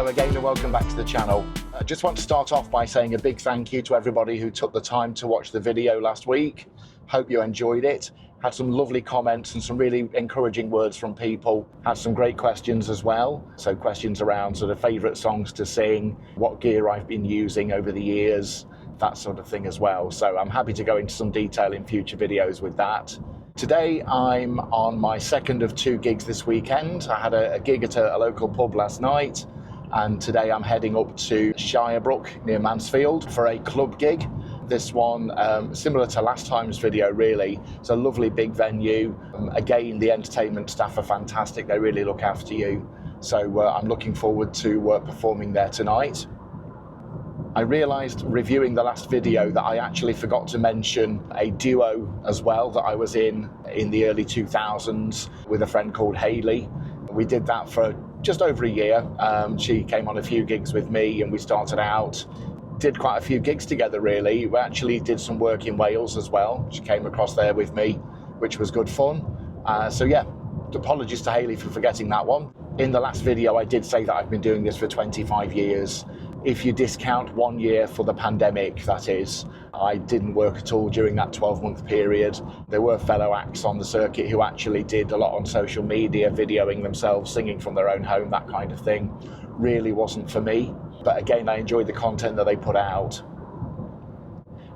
Hello again and welcome back to the channel. I just want to start off by saying a big thank you to everybody who took the time to watch the video last week. Hope you enjoyed it. Had some lovely comments and some really encouraging words from people. Had some great questions as well. So questions around sort of favourite songs to sing, what gear I've been using over the years, that sort of thing as well. So I'm happy to go into some detail in future videos with that. Today I'm on my second of 2 gigs this weekend. I had a gig at a local pub last night, and today I'm heading up to Shirebrook near Mansfield for a club gig. This one, similar to last time's video really, it's a lovely big venue. Again, the entertainment staff are fantastic, they really look after you. So I'm looking forward to performing there tonight. I realised reviewing the last video that I actually forgot to mention a duo as well that I was in the early 2000s with a friend called Hayley. We did that for just over a year. She came on a few gigs with me and we started out, did quite a few gigs together really. We actually did some work in Wales as well. She came across there with me, which was good fun. So yeah, apologies to Hayley for forgetting that one. In the last video I did say that I've been doing this for 25 years. If you discount 1 year for the pandemic, that is, I didn't work at all during that 12-month period. There were fellow acts on the circuit who actually did a lot on social media, videoing themselves, singing from their own home, that kind of thing. Really wasn't for me. But again, I enjoyed the content that they put out.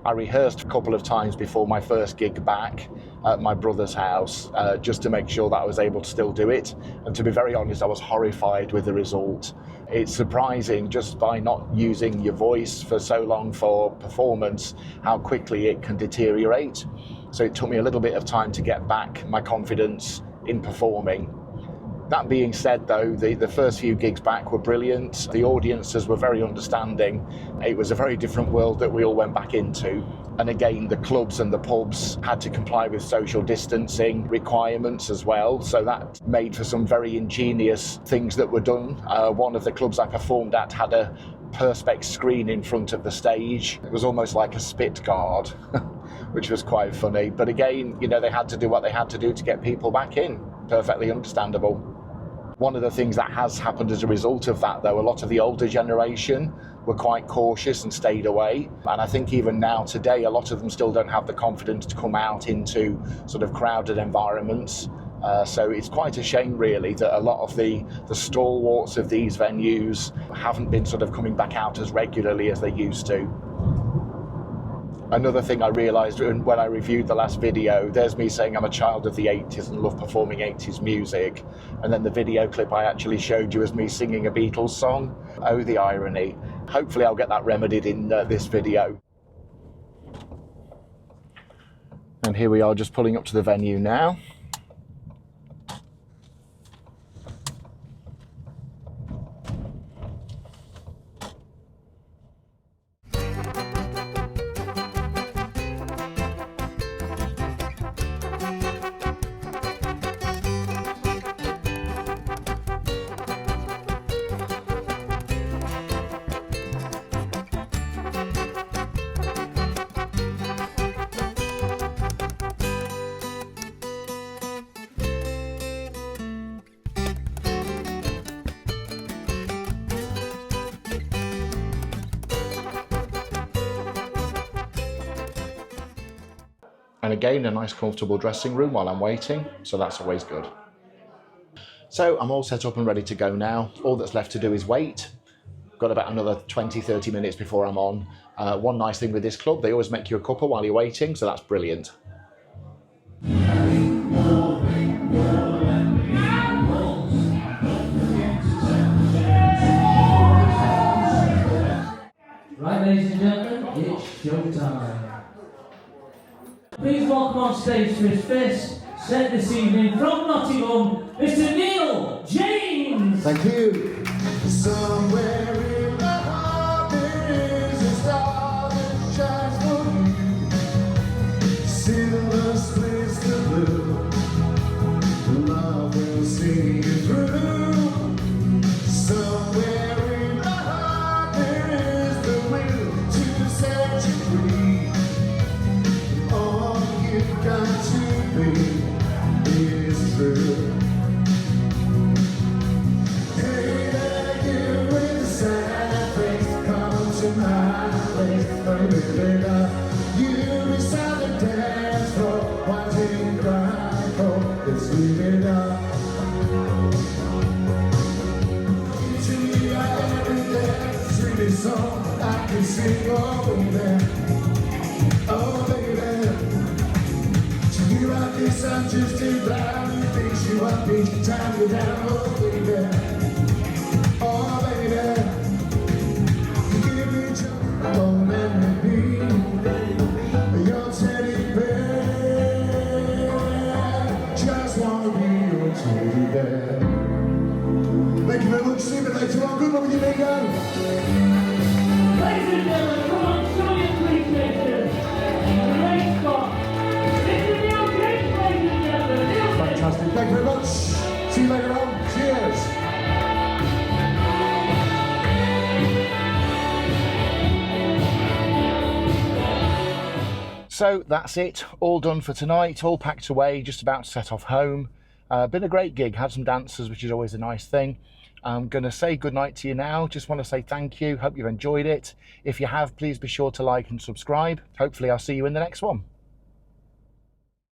I rehearsed a couple of times before my first gig back at my brother's house, just to make sure that I was able to still do it. And to be very honest, I was horrified with the result. It's surprising, just by not using your voice for so long for performance, how quickly it can deteriorate. So it took me a little bit of time to get back my confidence in performing. That being said though, the first few gigs back were brilliant. The audiences were very understanding. It was a very different world that we all went back into. And again, the clubs and the pubs had to comply with social distancing requirements as well. So that made for some very ingenious things that were done. One of the clubs I performed at had a perspex screen in front of the stage. It was almost like a spit guard, which was quite funny. But again, you know, they had to do what they had to do to get people back in. Perfectly understandable. One of the things that has happened as a result of that, though, a lot of the older generation were quite cautious and stayed away. And I think even now, today, a lot of them still don't have the confidence to come out into sort of crowded environments. So it's quite a shame, really, that a lot of the stalwarts of these venues haven't been sort of coming back out as regularly as they used to. Another thing I realised when I reviewed the last video, there's me saying I'm a child of the 80s and love performing 80s music. And then the video clip I actually showed you as me singing a Beatles song. Oh, the irony. Hopefully I'll get that remedied in this video. And here we are just pulling up to the venue now. And again, a nice comfortable dressing room while I'm waiting, so that's always good. So I'm all set up and ready to go now. All that's left to do is wait. Got about another 20-30 minutes before I'm on. One nice thing with this club, they always make you a cuppa while you're waiting, so that's brilliant. Right, ladies and gentlemen, it's showtime. Please welcome on stage to his first set this evening from Nottingham, Mr. Neil James. Thank you. Somewhere in my heart there is a star that shines for you. Silver splits the blue. Love will see you through. Somewhere in my heart there is the will to set you free. All you've got to be is true. Hey, you with sing, oh baby, oh baby. To you I guess I'm just too blind to fix you up each time you're down, oh baby, oh baby. Give me just oh let me be your teddy bear. Just wanna be your teddy bear. Thank you very much. See you later on. Good luck with your bingo. Ladies and gentlemen, come on, show your appreciation. Great spot. Mr. Neil James, ladies and gentlemen. Neil James. Fantastic. Thank you very much. See you later on. Cheers. So that's it, all done for tonight, all packed away, just about to set off home. Been a great gig, had some dancers, which is always a nice thing. I'm going to say goodnight to you now. Just want to say thank you, hope you've enjoyed it. If you have, please be sure to like and subscribe. Hopefully I'll see you in the next one.